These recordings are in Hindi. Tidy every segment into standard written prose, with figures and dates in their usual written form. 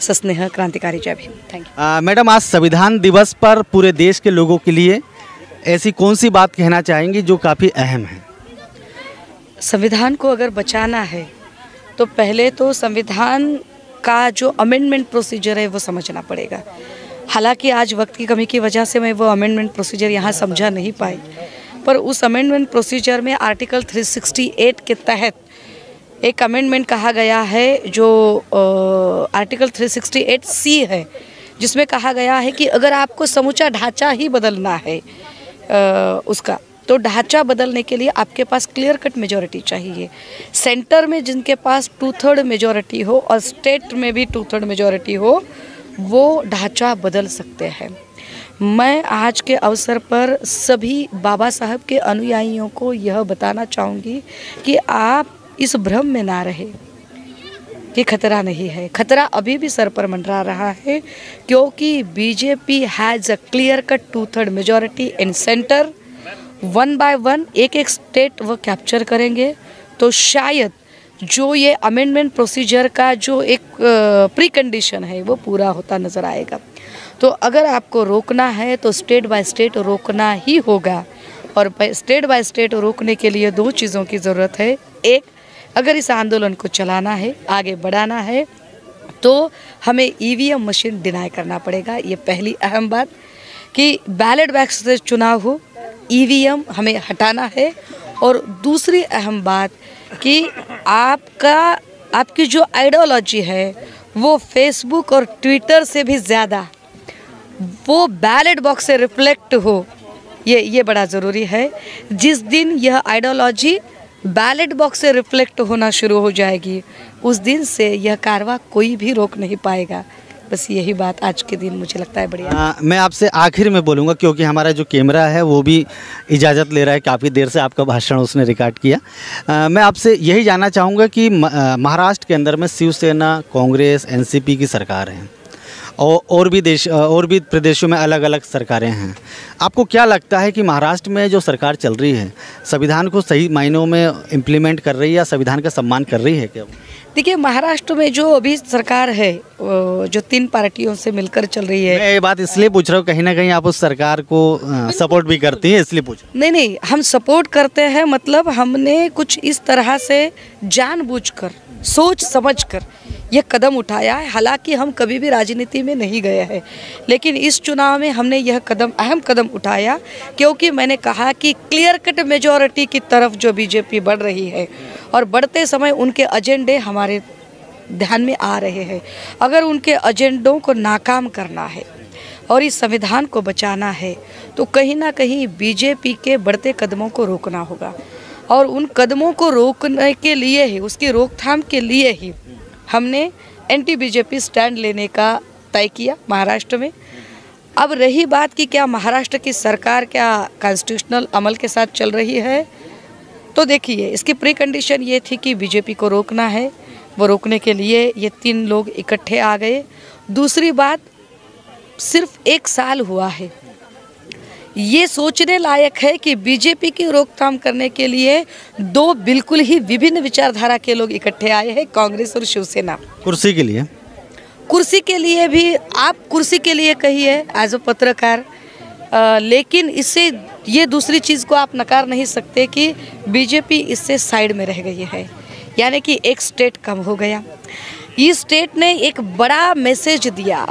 सस्नेह क्रांतिकारी जय भीम। Thank you. मैडम, आज संविधान दिवस पर पूरे देश के लोगों के लिए ऐसी कौन सी बात कहना चाहेंगी जो काफ़ी अहम है? संविधान को अगर बचाना है तो पहले तो संविधान का जो अमेंडमेंट प्रोसीजर है वो समझना पड़ेगा। हालांकि आज वक्त की कमी की वजह से मैं वो अमेंडमेंट प्रोसीजर यहाँ समझा नहीं पाई, पर उस अमेंडमेंट प्रोसीजर में आर्टिकल 368 के तहत एक अमेंडमेंट कहा गया है जो आर्टिकल 368C है, जिसमें कहा गया है कि अगर आपको समूचा ढांचा ही बदलना है उसका, तो ढांचा बदलने के लिए आपके पास क्लियर कट मेजॉरिटी चाहिए। सेंटर में जिनके पास 2/3 मेजॉरिटी हो और स्टेट में भी 2/3 मेजॉरिटी हो, वो ढांचा बदल सकते हैं। मैं आज के अवसर पर सभी बाबा साहब के अनुयायियों को यह बताना चाहूँगी कि आप इस भ्रम में ना रहे कि खतरा नहीं है। खतरा अभी भी सर पर मंडरा रहा है, क्योंकि BJP has a clear cut 2/3 majority in centre. 1 by 1 एक स्टेट वो कैप्चर करेंगे तो शायद जो ये अमेंडमेंट प्रोसीजर का जो एक प्री कंडीशन है वो पूरा होता नज़र आएगा। तो अगर आपको रोकना है तो स्टेट बाय स्टेट रोकना ही होगा, और स्टेट बाय स्टेट रोकने के लिए 2 चीज़ों की ज़रूरत है। एक, अगर इस आंदोलन को चलाना है, आगे बढ़ाना है, तो हमें ईवीएम मशीन डिनाई करना पड़ेगा। ये पहली अहम बात कि बैलेट बॉक्स से चुनाव हो, ईवीएम हमें हटाना है। और दूसरी अहम बात कि आपकी जो आइडियोलॉजी है वो फेसबुक और ट्विटर से भी ज़्यादा वो बैलेट बॉक्स से रिफ्लेक्ट हो, ये बड़ा ज़रूरी है। जिस दिन यह आइडियोलॉजी बैलेट बॉक्स से रिफ्लेक्ट होना शुरू हो जाएगी, उस दिन से यह कारवां कोई भी रोक नहीं पाएगा। बस यही बात आज के दिन मुझे लगता है बढ़िया। मैं आपसे आखिर में बोलूँगा, क्योंकि हमारा जो कैमरा है वो भी इजाज़त ले रहा है, काफ़ी देर से आपका भाषण उसने रिकॉर्ड किया। मैं आपसे यही जानना चाहूँगा कि महाराष्ट्र के अंदर में शिवसेना, कांग्रेस, एनसीपी की सरकार है और भी प्रदेशों में अलग अलग सरकारें हैं। आपको क्या लगता है कि महाराष्ट्र में जो सरकार चल रही है संविधान को सही मायनों में इम्प्लीमेंट कर रही है या संविधान का सम्मान कर रही है क्या? देखिए, महाराष्ट्र में जो अभी सरकार है जो 3 पार्टियों से मिलकर चल रही है। मैं ये बात इसलिए पूछ रहा हूँ, कहीं ना कहीं आप उस सरकार को सपोर्ट भी करती हैं, इसलिए पूछ रहा हूँ। नहीं, हम सपोर्ट करते हैं, मतलब हमने कुछ इस तरह से जानबूझकर सोच समझकर यह कदम उठाया है। हालांकि हम कभी भी राजनीति में नहीं गए हैं, लेकिन इस चुनाव में हमने यह अहम कदम उठाया, क्योंकि मैंने कहा कि क्लियर कट मेजॉरिटी की तरफ जो बीजेपी बढ़ रही है और बढ़ते समय उनके एजेंडे हमारे ध्यान में आ रहे हैं। अगर उनके एजेंडों को नाकाम करना है और इस संविधान को बचाना है तो कहीं ना कहीं बीजेपी के बढ़ते कदमों को रोकना होगा, और उन कदमों को रोकने के लिए ही, उसकी रोकथाम के लिए ही हमने एंटी बीजेपी स्टैंड लेने का तय किया महाराष्ट्र में। अब रही बात कि क्या महाराष्ट्र की सरकार क्या कॉन्स्टिट्यूशनल अमल के साथ चल रही है, तो देखिए इसकी प्री कंडीशन ये थी कि बीजेपी को रोकना है। वो रोकने के लिए ये 3 लोग इकट्ठे आ गए। दूसरी बात, सिर्फ 1 साल हुआ है। ये सोचने लायक है कि बीजेपी की रोकथाम करने के लिए 2 बिल्कुल ही विभिन्न विचारधारा के लोग इकट्ठे आए हैं, कांग्रेस और शिवसेना। कुर्सी के लिए भी आप कुर्सी के लिए कहिए एज अ पत्रकार, लेकिन इससे ये दूसरी चीज़ को आप नकार नहीं सकते कि बीजेपी इससे साइड में रह गई है, यानी कि एक स्टेट कम हो गया। इस स्टेट ने एक बड़ा मैसेज दिया,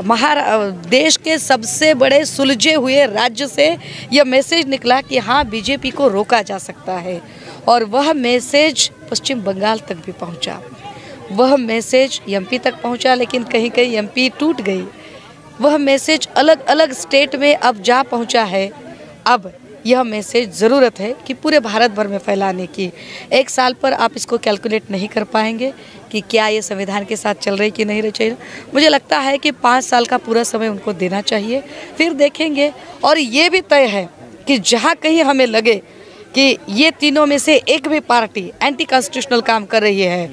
देश के सबसे बड़े सुलझे हुए राज्य से यह मैसेज निकला कि हाँ, बीजेपी को रोका जा सकता है, और वह मैसेज पश्चिम बंगाल तक भी पहुंचा। वह मैसेज एमपी तक पहुंचा, लेकिन कहीं कहीं एमपी टूट गई। वह मैसेज अलग अलग स्टेट में अब जा पहुंचा है। अब यह मैसेज ज़रूरत है कि पूरे भारत भर में फैलाने की। 1 साल पर आप इसको कैलकुलेट नहीं कर पाएंगे कि क्या ये संविधान के साथ चल रही कि नहीं रही चाहिए। मुझे लगता है कि 5 साल का पूरा समय उनको देना चाहिए, फिर देखेंगे। और ये भी तय है कि जहाँ कहीं हमें लगे कि ये तीनों में से एक भी पार्टी एंटी कॉन्स्टिट्यूशनल काम कर रही है,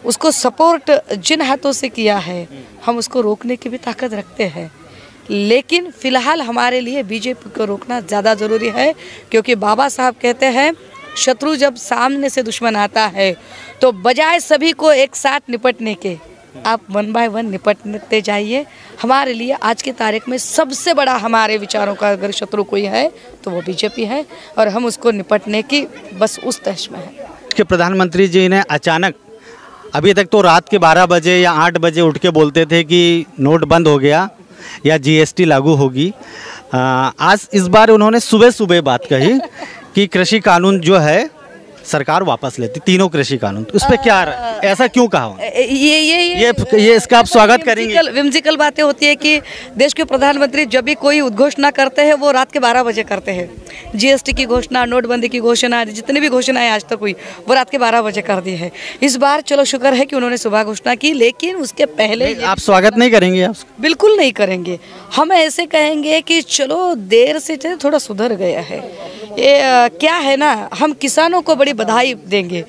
उसको सपोर्ट जिन हाथों से किया है, हम उसको रोकने की भी ताकत रखते हैं। लेकिन फ़िलहाल हमारे लिए बीजेपी को रोकना ज़्यादा ज़रूरी है, क्योंकि बाबा साहब कहते हैं शत्रु जब सामने से दुश्मन आता है तो बजाय सभी को एक साथ निपटने के आप 1 बाय 1 निपटते जाइए। हमारे लिए आज की तारीख में सबसे बड़ा हमारे विचारों का अगर शत्रु कोई है तो वो बीजेपी है, और हम उसको निपटने की बस उस तश में है कि प्रधानमंत्री जी ने अचानक, अभी तक तो रात के 12 बजे या 8 बजे उठ के बोलते थे कि नोट बंद हो गया या जीएसटी लागू होगी, आज इस बार उन्होंने सुबह सुबह बात कही कि कृषि कानून जो है सरकार वापस लेती, तीनों कृषि कानून। तो उस पर क्या ऐसा क्यों कहा? ये इसका आप स्वागत करेंगे? विम्सिकल बातें होती है कि देश के प्रधानमंत्री जब भी कोई उद्घोषणा करते हैं वो रात के 12 बजे करते हैं। जीएसटी की घोषणा, नोटबंदी की घोषणा, जितनी भी घोषणाएं आज तक हुई वो रात के 12 बजे कर दी है। इस बार चलो शुक्र है कि उन्होंने सुबह घोषणा की, लेकिन उसके पहले आप स्वागत नहीं करेंगे? आप बिल्कुल नहीं करेंगे। हम ऐसे कहेंगे कि चलो देर से थोड़ा सुधर गया है। ये क्या है ना, हम किसानों को बड़ी बधाई देंगे।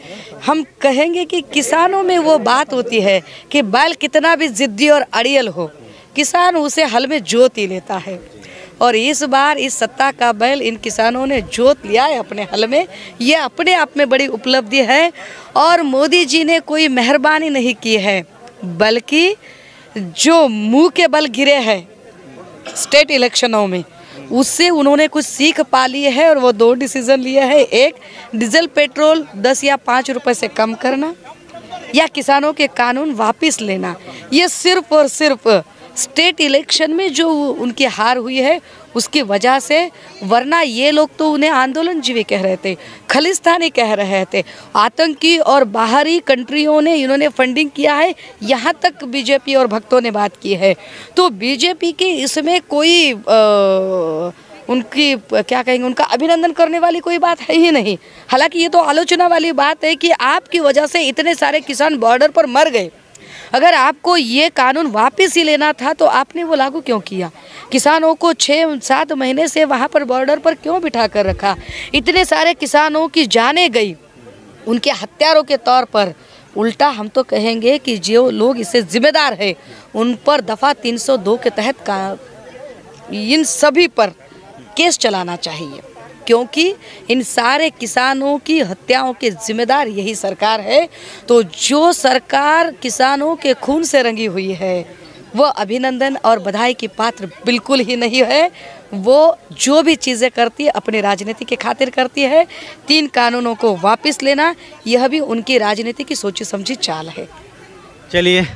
हम कहेंगे कि किसानों में वो बात होती है कि बैल कितना भी जिद्दी और अड़ियल हो, किसान उसे हल में जोत ही लेता है। और इस बार इस सत्ता का बैल इन किसानों ने जोत लिया है अपने हल में। ये अपने आप में बड़ी उपलब्धि है। और मोदी जी ने कोई मेहरबानी नहीं की है, बल्कि जो मुंह के बल गिरे हैं स्टेट इलेक्शनों में, उससे उन्होंने कुछ सीख पा ली है और वो 2 डिसीजन लिए हैं। एक, डीजल पेट्रोल 10 या 5 रुपए से कम करना, या किसानों के कानून वापस लेना। ये सिर्फ और सिर्फ स्टेट इलेक्शन में जो उनकी हार हुई है उसकी वजह से, वरना ये लोग तो उन्हें आंदोलनजीवी कह रहे थे, खलिस्तानी कह रहे थे, आतंकी, और बाहरी कंट्रियों ने इन्होंने फंडिंग किया है, यहाँ तक बीजेपी और भक्तों ने बात की है। तो बीजेपी की इसमें कोई उनकी क्या कहेंगे, उनका अभिनंदन करने वाली कोई बात है ही नहीं। हालांकि ये तो आलोचना वाली बात है कि आपकी वजह से इतने सारे किसान बॉर्डर पर मर गए। अगर आपको ये कानून वापस ही लेना था तो आपने वो लागू क्यों किया? किसानों को 6-7 महीने से वहाँ पर बॉर्डर पर क्यों बिठा कर रखा? इतने सारे किसानों की जानें गई उनके हत्यारों के तौर पर। उल्टा हम तो कहेंगे कि जो लोग इससे जिम्मेदार हैं उन पर दफ़ा 302 के तहत इन सभी पर केस चलाना चाहिए, क्योंकि इन सारे किसानों की हत्याओं के जिम्मेदार यही सरकार है। तो जो सरकार किसानों के खून से रंगी हुई है वो अभिनंदन और बधाई की पात्र बिल्कुल ही नहीं है। वो जो भी चीज़ें करती है अपनी राजनीति के खातिर करती है। 3 कानूनों को वापस लेना यह भी उनकी राजनीति की सोची समझी चाल है। चलिए।